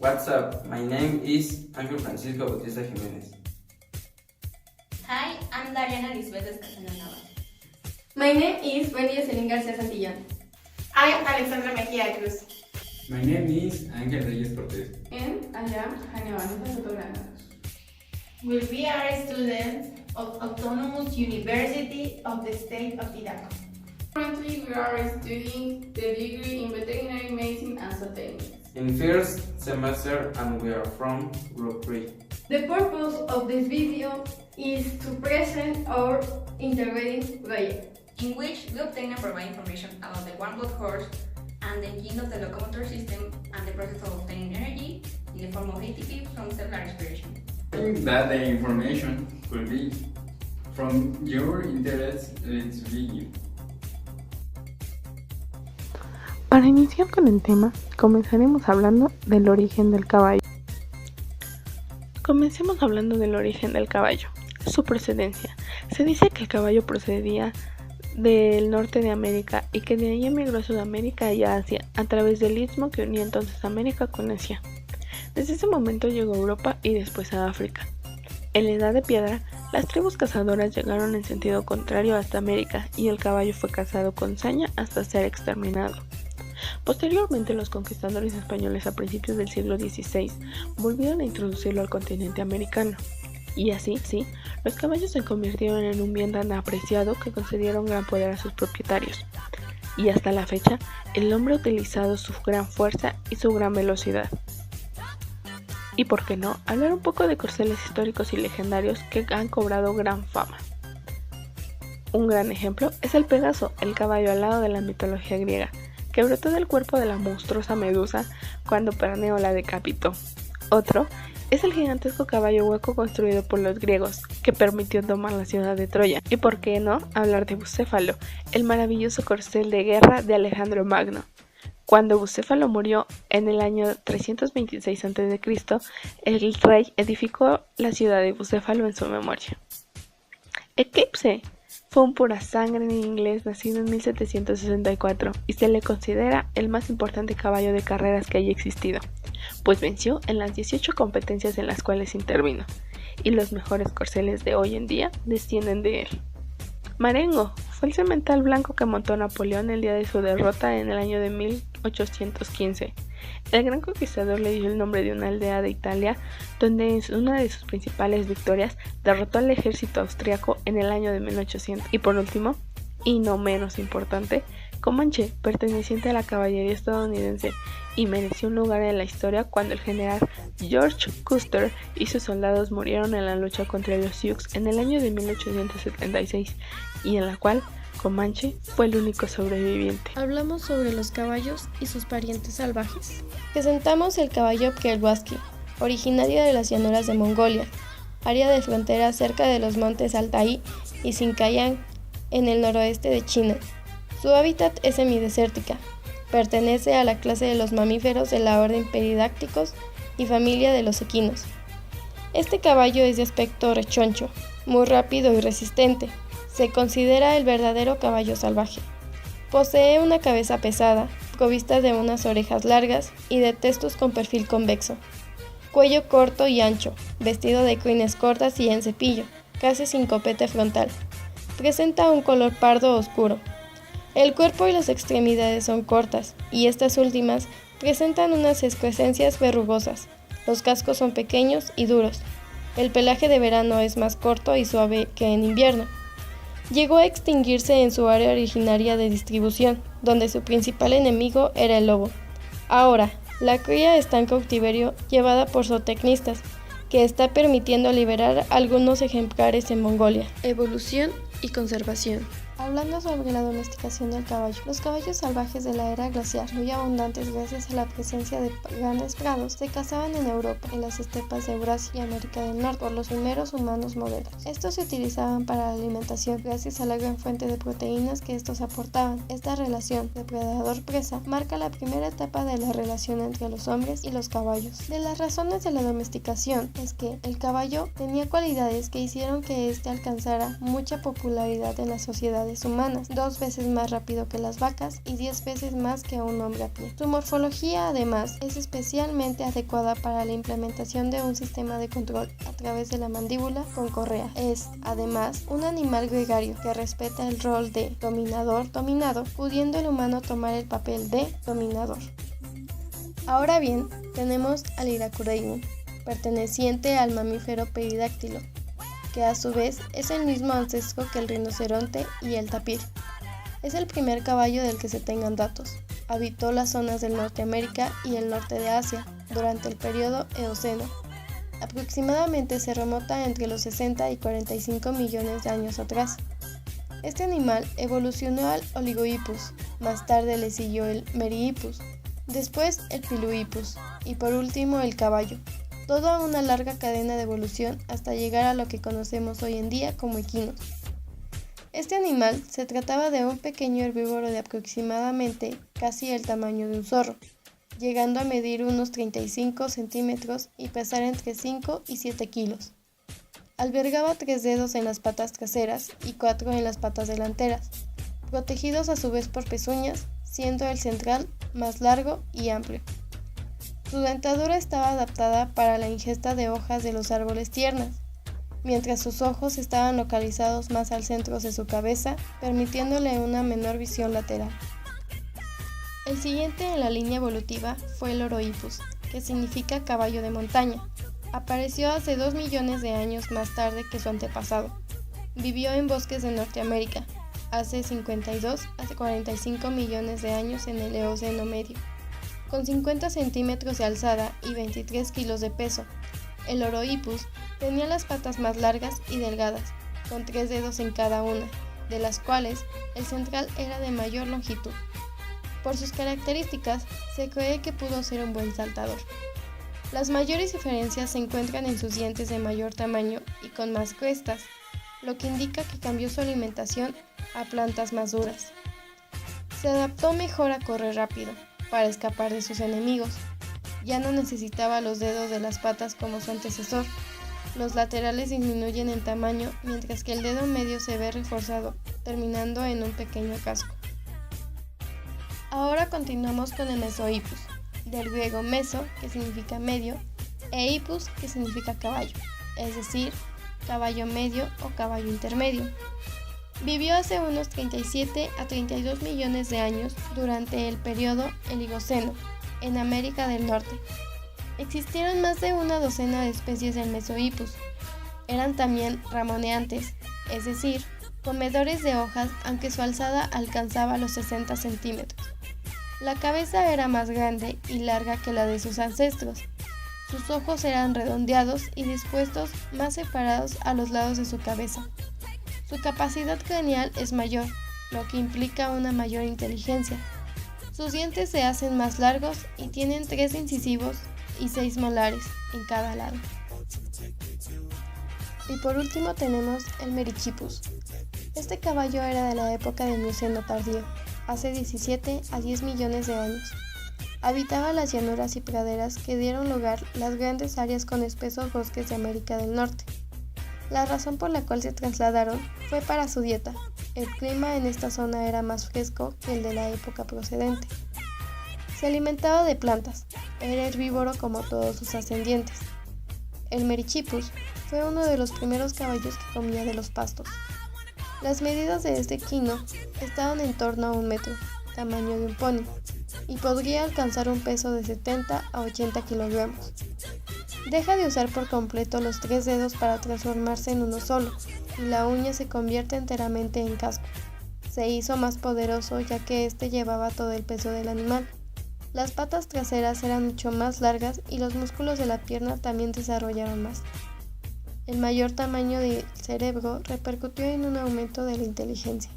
What's up? My name is Ángel Francisco Bautista Jiménez. Hi, I'm Dariana Lisbeth Escasena Navarro. My name is Wendy Jocelyn García Santillán. I'm Alexandra Mejía Cruz. My name is Ángel Reyes Cortés. And I am Jania Vanessa Soto Granados. We are students of Autonomous University of the State of Idaho. Currently, we are studying the degree in veterinary medicine and zootechnics. In first semester and we are from Group 3. The purpose of this video is to present our integrating project, In which we obtain and provide information about the warm blood horse and the engine of the locomotor system and the process of obtaining energy in the form of ATP from cellular respiration. I think that the information could be from your interest in this video. Para iniciar con el tema, comenzaremos hablando del origen del caballo. Comencemos hablando del origen del caballo, su procedencia. Se dice que el caballo procedía del norte de América y que de ahí emigró a Sudamérica y a Asia a través del istmo que unía entonces América con Asia. Desde ese momento llegó a Europa y después a África. En la Edad de Piedra, las tribus cazadoras llegaron en sentido contrario hasta América y el caballo fue cazado con saña hasta ser exterminado. Posteriormente, los conquistadores españoles a principios del siglo XVI volvieron a introducirlo al continente americano. Y así, los caballos se convirtieron en un bien tan apreciado que concedieron gran poder a sus propietarios. Y hasta la fecha, el hombre ha utilizado su gran fuerza y su gran velocidad. Y por qué no, hablar un poco de corceles históricos y legendarios que han cobrado gran fama. Un gran ejemplo es el Pegaso, el caballo alado de la mitología griega, que brotó del cuerpo de la monstruosa Medusa cuando Perneo la decapitó. Otro es el gigantesco caballo hueco construido por los griegos, que permitió tomar la ciudad de Troya. Y por qué no hablar de Bucéfalo, el maravilloso corcel de guerra de Alejandro Magno. Cuando Bucéfalo murió en el año 326 a.C., el rey edificó la ciudad de Bucéfalo en su memoria. Eclipse fue un pura sangre inglés nacido en 1764 y se le considera el más importante caballo de carreras que haya existido, pues venció en las 18 competencias en las cuales intervino, y los mejores corceles de hoy en día descienden de él. Marengo fue el semental blanco que montó Napoleón el día de su derrota en el año de 1815. El gran conquistador le dio el nombre de una aldea de Italia, donde en una de sus principales victorias derrotó al ejército austriaco en el año de 1800. Y por último, y no menos importante, Comanche, perteneciente a la caballería estadounidense, y mereció un lugar en la historia cuando el general George Custer y sus soldados murieron en la lucha contra los Sioux en el año de 1876, y en la cual Comanche fue el único sobreviviente. Hablamos sobre los caballos y sus parientes salvajes. Presentamos el caballo Prelwaski, originario de las llanuras de Mongolia, área de frontera cerca de los montes Altai y Sinkiang en el noroeste de China. Su hábitat es semidesértica. Pertenece a la clase de los mamíferos de la orden Peridácticos y familia de los equinos. Este caballo es de aspecto rechoncho, muy rápido y resistente. Se considera el verdadero caballo salvaje. Posee una cabeza pesada, provista de unas orejas largas y de testos con perfil convexo. Cuello corto y ancho, vestido de crines cortas y en cepillo, casi sin copete frontal. Presenta un color pardo oscuro. El cuerpo y las extremidades son cortas, y estas últimas presentan unas excrescencias verrugosas. Los cascos son pequeños y duros. El pelaje de verano es más corto y suave que en invierno. Llegó a extinguirse en su área originaria de distribución, donde su principal enemigo era el lobo. Ahora, la cría está en cautiverio llevada por zootecnistas, que está permitiendo liberar algunos ejemplares en Mongolia. Evolución y conservación. Hablando sobre la domesticación del caballo, los caballos salvajes de la era glacial, muy abundantes gracias a la presencia de grandes prados, se cazaban en Europa, en las estepas de Eurasia y América del Norte, por los primeros humanos modernos. Estos se utilizaban para la alimentación gracias a la gran fuente de proteínas que estos aportaban. Esta relación depredador-presa marca la primera etapa de la relación entre los hombres y los caballos. De las razones de la domesticación es que el caballo tenía cualidades que hicieron que éste alcanzara mucha popularidad en la sociedad capacidades humanas, 2 veces más rápido que las vacas y 10 veces más que un hombre a pie. Su morfología, además, es especialmente adecuada para la implementación de un sistema de control a través de la mandíbula con correa. Es, además, un animal gregario que respeta el rol de dominador-dominado, pudiendo el humano tomar el papel de dominador. Ahora bien, tenemos al Hyracoreion, perteneciente al mamífero peridáctilo, que a su vez es el mismo ancestro que el rinoceronte y el tapir. Es el primer caballo del que se tengan datos. Habitó las zonas del Norteamérica y el norte de Asia durante el periodo Eoceno. Aproximadamente se remonta entre los 60 y 45 millones de años atrás. Este animal evolucionó al Oligohippus, más tarde le siguió el Merihippus, después el Pilohippus y por último el caballo. Toda una larga cadena de evolución hasta llegar a lo que conocemos hoy en día como equinos. Este animal se trataba de un pequeño herbívoro de aproximadamente casi el tamaño de un zorro, llegando a medir unos 35 centímetros y pesar entre 5 y 7 kilos. Albergaba 3 dedos en las patas traseras y 4 en las patas delanteras, protegidos a su vez por pezuñas, siendo el central más largo y amplio. Su dentadura estaba adaptada para la ingesta de hojas de los árboles tiernas, mientras sus ojos estaban localizados más al centro de su cabeza, permitiéndole una menor visión lateral. El siguiente en la línea evolutiva fue el Orohippus, que significa caballo de montaña. Apareció hace 2 millones de años más tarde que su antepasado. Vivió en bosques de Norteamérica, hace 52 a 45 millones de años en el Eoceno medio. Con 50 centímetros de alzada y 23 kilos de peso, el Orohippus tenía las patas más largas y delgadas, con 3 dedos en cada una, de las cuales el central era de mayor longitud. Por sus características, se cree que pudo ser un buen saltador. Las mayores diferencias se encuentran en sus dientes de mayor tamaño y con más crestas, lo que indica que cambió su alimentación a plantas más duras. Se adaptó mejor a correr rápido, para escapar de sus enemigos. Ya no necesitaba los dedos de las patas como su antecesor. Los laterales disminuyen en tamaño, mientras que el dedo medio se ve reforzado, terminando en un pequeño casco. Ahora continuamos con el Mesohippus, del griego meso, que significa medio, e hippus, que significa caballo, es decir, caballo medio o caballo intermedio. Vivió hace unos 37 a 32 millones de años durante el periodo Oligoceno, en América del Norte. Existieron más de una docena de especies del Mesohippus. Eran también ramoneantes, es decir, comedores de hojas, aunque su alzada alcanzaba los 60 centímetros. La cabeza era más grande y larga que la de sus ancestros. Sus ojos eran redondeados y dispuestos más separados a los lados de su cabeza. Su capacidad craneal es mayor, lo que implica una mayor inteligencia. Sus dientes se hacen más largos y tienen 3 incisivos y 6 molares en cada lado. Y por último tenemos el Merihippus. Este caballo era de la época del Mioceno tardío, hace 17 a 10 millones de años. Habitaba las llanuras y praderas que dieron lugar a las grandes áreas con espesos bosques de América del Norte. La razón por la cual se trasladaron fue para su dieta. El clima en esta zona era más fresco que el de la época procedente. Se alimentaba de plantas, era herbívoro como todos sus ascendientes. El Merihippus fue uno de los primeros caballos que comía de los pastos. Las medidas de este equino estaban en torno a 1 metro, tamaño de un pony, y podría alcanzar un peso de 70 a 80 kilogramos. Deja de usar por completo los 3 dedos para transformarse en uno solo, y la uña se convierte enteramente en casco. Se hizo más poderoso ya que este llevaba todo el peso del animal. Las patas traseras eran mucho más largas y los músculos de la pierna también desarrollaron más. El mayor tamaño del cerebro repercutió en un aumento de la inteligencia.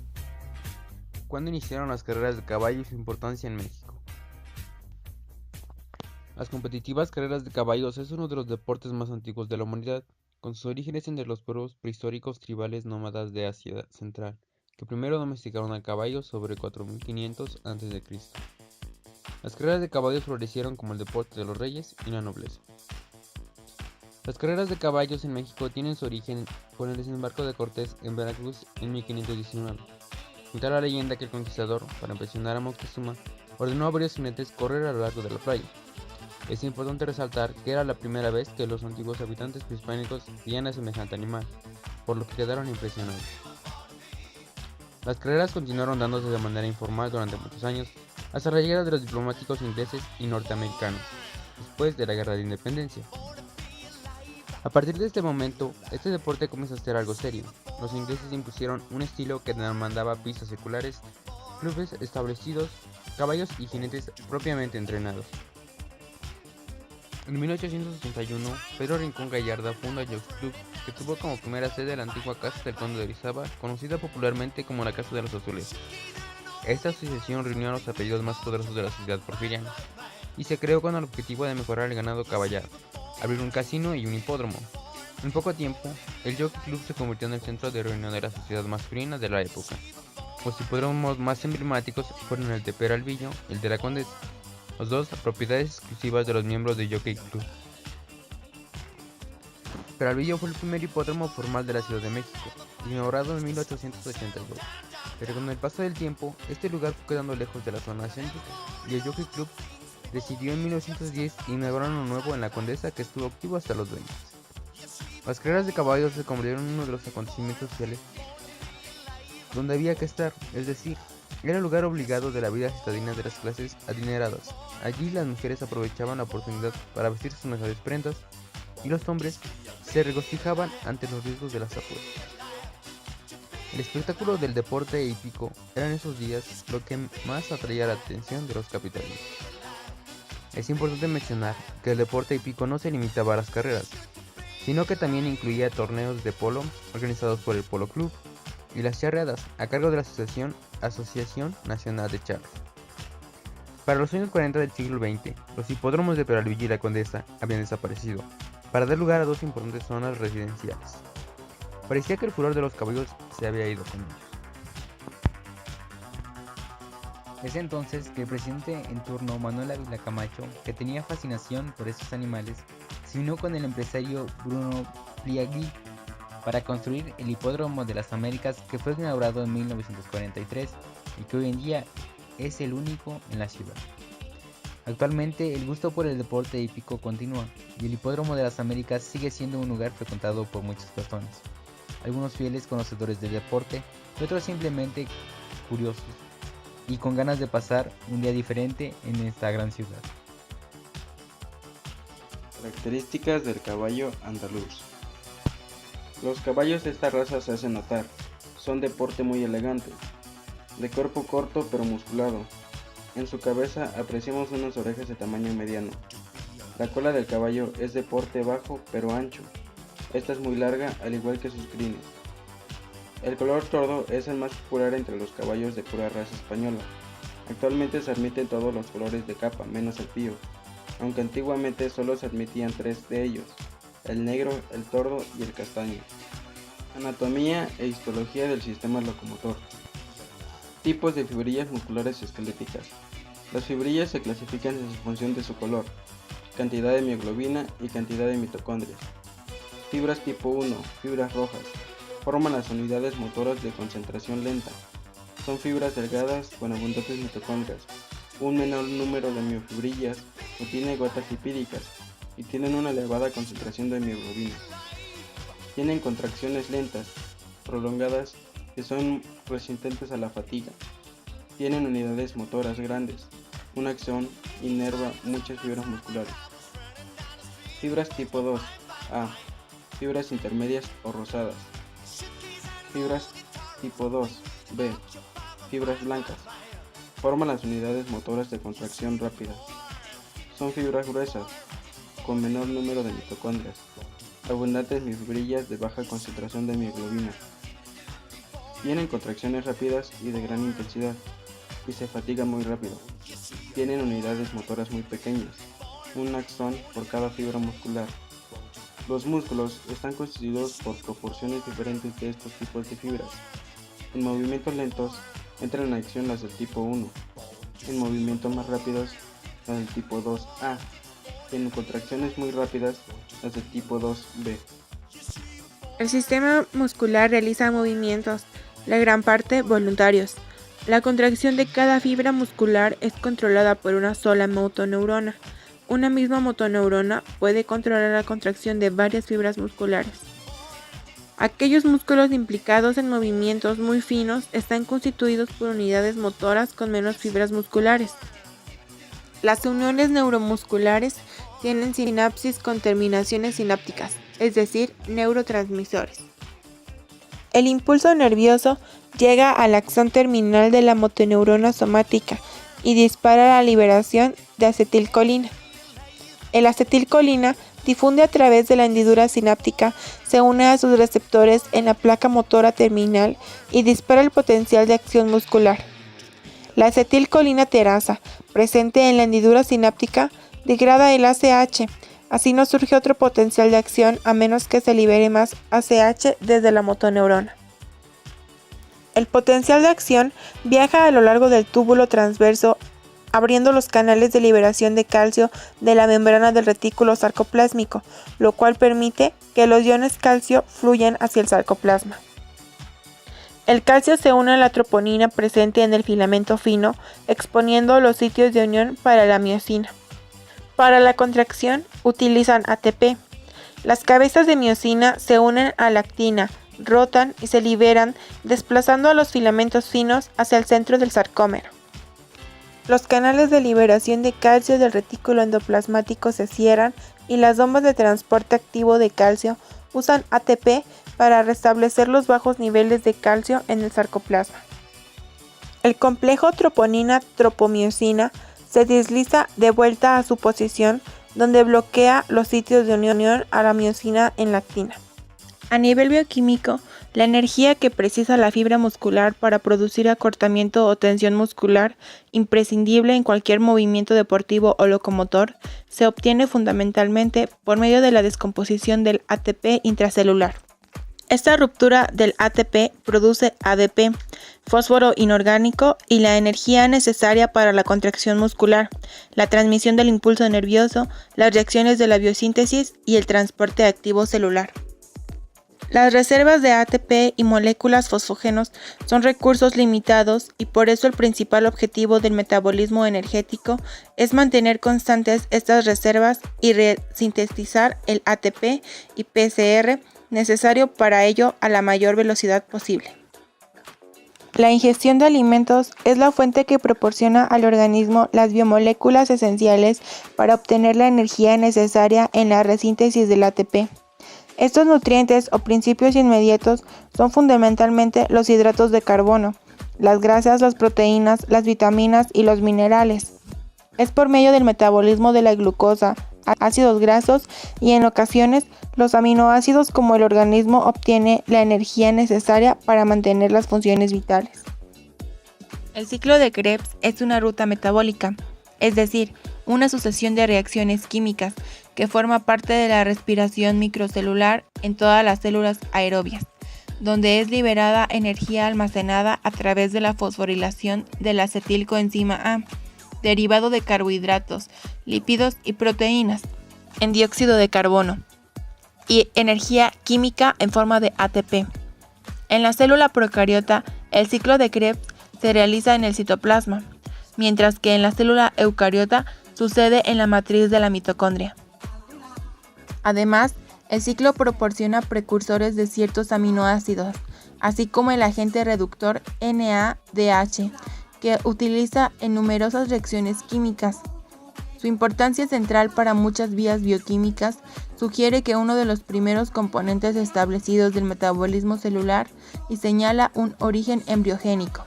¿Cuándo iniciaron las carreras de caballo y su importancia en México? Las competitivas carreras de caballos es uno de los deportes más antiguos de la humanidad, con sus orígenes entre los pueblos prehistóricos tribales nómadas de Asia Central, que primero domesticaron al caballo sobre 4500 a.C. Las carreras de caballos florecieron como el deporte de los reyes y la nobleza. Las carreras de caballos en México tienen su origen con el desembarco de Cortés en Veracruz en 1519. Cuenta la leyenda que el conquistador, para impresionar a Moctezuma, ordenó a varios jinetes correr a lo largo de la playa. Es importante resaltar que era la primera vez que los antiguos habitantes prehispánicos veían a semejante animal, por lo que quedaron impresionados. Las carreras continuaron dándose de manera informal durante muchos años, hasta la llegada de los diplomáticos ingleses y norteamericanos, después de la Guerra de Independencia. A partir de este momento, este deporte comienza a ser algo serio. Los ingleses impusieron un estilo que demandaba pistas circulares, clubes establecidos, caballos y jinetes propiamente entrenados. En 1881, Pedro Rincón Gallarda funda el Jockey Club, que tuvo como primera sede la antigua casa del Conde de Orizaba, conocida popularmente como la Casa de los Azules. Esta asociación reunió a los apellidos más poderosos de la sociedad porfiriana, y se creó con el objetivo de mejorar el ganado caballero, abrir un casino y un hipódromo. En poco tiempo, el Jockey Club se convirtió en el centro de reunión de la sociedad masculina de la época. Los hipódromos más emblemáticos fueron el de Peralvillo y el de la Condesa, los dos propiedades exclusivas de los miembros del Jockey Club. Peralvillo fue el primer hipódromo formal de la Ciudad de México, inaugurado en 1882, pero con el paso del tiempo, este lugar fue quedando lejos de la zona céntrica, y el Jockey Club decidió en 1910 inaugurar uno nuevo en la Condesa que estuvo activo hasta los 20. Las carreras de caballos se convirtieron en uno de los acontecimientos sociales donde había que estar, es decir, era el lugar obligado de la vida citadina de las clases adineradas. Allí las mujeres aprovechaban la oportunidad para vestir sus mejores prendas y los hombres se regocijaban ante los riesgos de las apuestas. El espectáculo del deporte hípico era en esos días lo que más atraía la atención de los capitalinos. Es importante mencionar que el deporte hípico no se limitaba a las carreras, sino que también incluía torneos de polo organizados por el Polo Club y las charreadas a cargo de la Asociación Nacional de Charros. Para los años 40 del siglo XX, los hipódromos de Peralvillo y la Condesa habían desaparecido, para dar lugar a dos importantes zonas residenciales. Parecía que el furor de los caballos se había ido con ellos. Es entonces que el presidente en turno, Manuel Ávila Camacho, que tenía fascinación por estos animales, se unió con el empresario Bruno Pliagui para construir el Hipódromo de las Américas, que fue inaugurado en 1943 y que hoy en día es el único en la ciudad. Actualmente el gusto por el deporte hípico continúa y el Hipódromo de las Américas sigue siendo un lugar frecuentado por muchas personas, algunos fieles conocedores del deporte y otros simplemente curiosos y con ganas de pasar un día diferente en esta gran ciudad. Características del caballo andaluz. Los caballos de esta raza se hacen notar, son de porte muy elegante, de cuerpo corto pero musculado. En su cabeza apreciamos unas orejas de tamaño mediano. La cola del caballo es de porte bajo pero ancho. Esta es muy larga, al igual que sus crines. El color tordo es el más popular entre los caballos de pura raza española. Actualmente se admiten todos los colores de capa, menos el pío, aunque antiguamente solo se admitían 3 de ellos: el negro, el tordo y el castaño. Anatomía e histología del sistema locomotor. Tipos de fibrillas musculares y esqueléticas. Las fibrillas se clasifican en función de su color, cantidad de mioglobina y cantidad de mitocondrias. Fibras tipo 1, fibras rojas, forman las unidades motoras de concentración lenta. Son fibras delgadas con abundantes mitocondrias. Un menor número de miofibrillas no tiene gotas lipídicas y tienen una elevada concentración de mioglobina. Tienen contracciones lentas, prolongadas, que son resistentes a la fatiga. Tienen unidades motoras grandes, un axón inerva muchas fibras musculares. Fibras tipo 2, A, fibras intermedias o rosadas. Fibras tipo 2, B, fibras blancas. Forman las unidades motoras de contracción rápida. Son fibras gruesas, con menor número de mitocondrias, abundantes mifibrillas de baja concentración de mioglobina. Tienen contracciones rápidas y de gran intensidad, y se fatigan muy rápido. Tienen unidades motoras muy pequeñas, un axón por cada fibra muscular. Los músculos están constituidos por proporciones diferentes de estos tipos de fibras. En movimientos lentos entran en acción las del tipo 1, en movimientos más rápidos las del tipo 2A, y en contracciones muy rápidas las del tipo 2B. El sistema muscular realiza movimientos la gran parte voluntarios. La contracción de cada fibra muscular es controlada por una sola motoneurona. Una misma motoneurona puede controlar la contracción de varias fibras musculares. Aquellos músculos implicados en movimientos muy finos están constituidos por unidades motoras con menos fibras musculares. Las uniones neuromusculares tienen sinapsis con terminaciones sinápticas, es decir, neurotransmisores. El impulso nervioso llega al axón terminal de la motoneurona somática y dispara la liberación de acetilcolina. El acetilcolina difunde a través de la hendidura sináptica, se une a sus receptores en la placa motora terminal y dispara el potencial de acción muscular. La acetilcolina terasa, presente en la hendidura sináptica, degrada el ACH, así no surge otro potencial de acción a menos que se libere más ACH desde la motoneurona. El potencial de acción viaja a lo largo del túbulo transverso, abriendo los canales de liberación de calcio de la membrana del retículo sarcoplásmico, lo cual permite que los iones calcio fluyan hacia el sarcoplasma. El calcio se une a la troponina presente en el filamento fino, exponiendo los sitios de unión para la miosina. Para la contracción utilizan ATP. Las cabezas de miosina se unen a la actina, rotan y se liberan, desplazando a los filamentos finos hacia el centro del sarcómero. Los canales de liberación de calcio del retículo endoplasmático se cierran y las bombas de transporte activo de calcio usan ATP para restablecer los bajos niveles de calcio en el sarcoplasma. El complejo troponina-tropomiosina se desliza de vuelta a su posición, donde bloquea los sitios de unión a la miosina en la actina. A nivel bioquímico, la energía que precisa la fibra muscular para producir acortamiento o tensión muscular, imprescindible en cualquier movimiento deportivo o locomotor, se obtiene fundamentalmente por medio de la descomposición del ATP intracelular. Esta ruptura del ATP produce ADP, fósforo inorgánico y la energía necesaria para la contracción muscular, la transmisión del impulso nervioso, las reacciones de la biosíntesis y el transporte activo celular. Las reservas de ATP y moléculas fosfógenos son recursos limitados y por eso el principal objetivo del metabolismo energético es mantener constantes estas reservas y resintetizar el ATP y PCR necesario para ello a la mayor velocidad posible. La ingestión de alimentos es la fuente que proporciona al organismo las biomoléculas esenciales para obtener la energía necesaria en la resíntesis del ATP. Estos nutrientes o principios inmediatos son fundamentalmente los hidratos de carbono, las grasas, las proteínas, las vitaminas y los minerales. Es por medio del metabolismo de la glucosa, ácidos grasos y en ocasiones los aminoácidos como el organismo obtiene la energía necesaria para mantener las funciones vitales. El ciclo de Krebs es una ruta metabólica, es decir, una sucesión de reacciones químicas que forma parte de la respiración microcelular en todas las células aerobias, donde es liberada energía almacenada a través de la fosforilación de la acetilcoenzima A, derivado de carbohidratos, lípidos y proteínas, en dióxido de carbono, y energía química en forma de ATP. En la célula procariota, el ciclo de Krebs se realiza en el citoplasma, mientras que en la célula eucariota sucede en la matriz de la mitocondria. Además, el ciclo proporciona precursores de ciertos aminoácidos, así como el agente reductor NADH, que utiliza en numerosas reacciones químicas. Su importancia central para muchas vías bioquímicas sugiere que uno de los primeros componentes establecidos del metabolismo celular y señala un origen embriogénico.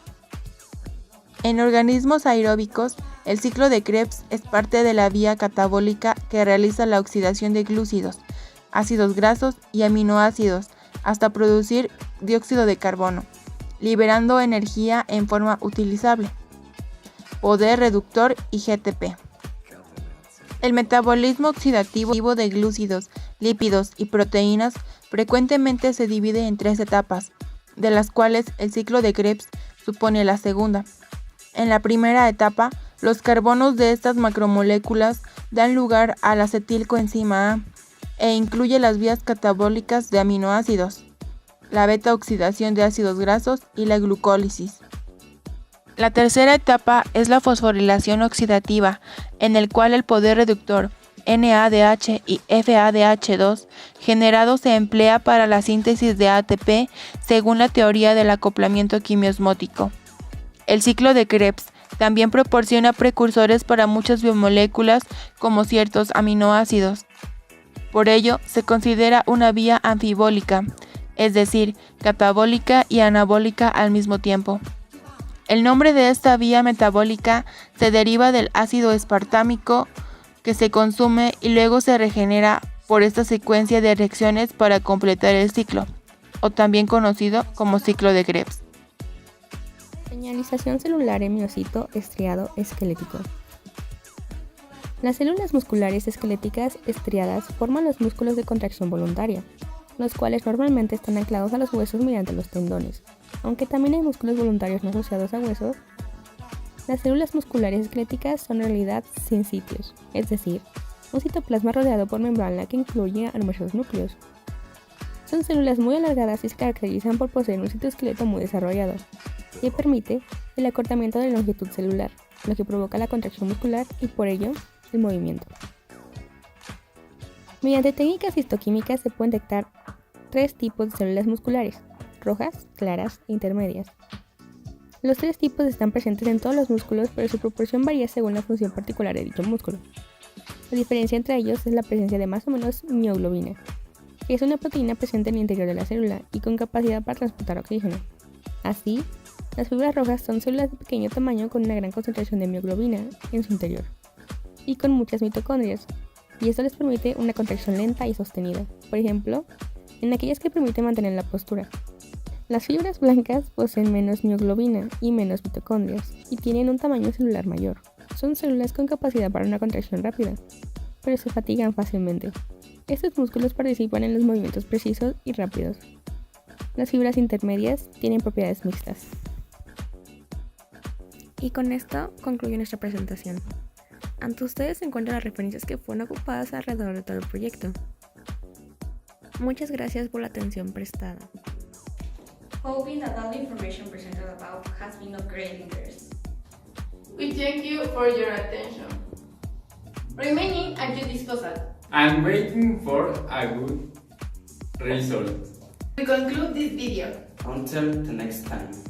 En organismos aeróbicos, el ciclo de Krebs es parte de la vía catabólica que realiza la oxidación de glúcidos, ácidos grasos y aminoácidos hasta producir dióxido de carbono, liberando energía en forma utilizable, poder reductor y GTP. El metabolismo oxidativo de glúcidos, lípidos y proteínas frecuentemente se divide en 3 etapas, de las cuales el ciclo de Krebs supone la segunda. En la primera etapa, los carbonos de estas macromoléculas dan lugar a la acetilcoenzima A e incluye las vías catabólicas de aminoácidos. la beta-oxidación de ácidos grasos y la glucólisis. La tercera etapa es la fosforilación oxidativa, en el cual el poder reductor NADH y FADH2 generado se emplea para la síntesis de ATP según la teoría del acoplamiento quimiosmótico. El ciclo de Krebs también proporciona precursores para muchas biomoléculas como ciertos aminoácidos. Por ello, se considera una vía anfibólica, es decir, catabólica y anabólica al mismo tiempo. El nombre de esta vía metabólica se deriva del ácido espartámico que se consume y luego se regenera por esta secuencia de reacciones para completar el ciclo, o también conocido como ciclo de Krebs. Señalización celular en miocito estriado esquelético. Las células musculares esqueléticas estriadas forman los músculos de contracción voluntaria, los cuales normalmente están anclados a los huesos mediante los tendones, aunque también hay músculos voluntarios no asociados a huesos. Las células musculares esqueléticas son en realidad sincitios, es decir, un citoplasma rodeado por membrana que incluye a numerosos núcleos. Son células muy alargadas y se caracterizan por poseer un citoesqueleto muy desarrollado, que permite el acortamiento de la longitud celular, lo que provoca la contracción muscular y por ello el movimiento. Mediante técnicas histoquímicas se pueden detectar 3 tipos de células musculares: rojas, claras e intermedias. Los 3 tipos están presentes en todos los músculos, pero su proporción varía según la función particular de dicho músculo. La diferencia entre ellos es la presencia de más o menos mioglobina, que es una proteína presente en el interior de la célula y con capacidad para transportar oxígeno. Así, las fibras rojas son células de pequeño tamaño con una gran concentración de mioglobina en su interior y con muchas mitocondrias, y esto les permite una contracción lenta y sostenida, por ejemplo, en aquellas que permiten mantener la postura. Las fibras blancas poseen menos mioglobina y menos mitocondrias y tienen un tamaño celular mayor. Son células con capacidad para una contracción rápida, pero se fatigan fácilmente. Estos músculos participan en los movimientos precisos y rápidos. Las fibras intermedias tienen propiedades mixtas. Y con esto concluye nuestra presentación. Ante ustedes se encuentran las referencias que fueron ocupadas alrededor de todo el proyecto. Muchas gracias por la atención prestada. Hoping that all the information presented above has been of great interest. We thank you for your attention. Remaining at your disposal. I'm waiting for a good result. We conclude this video. Until the next time.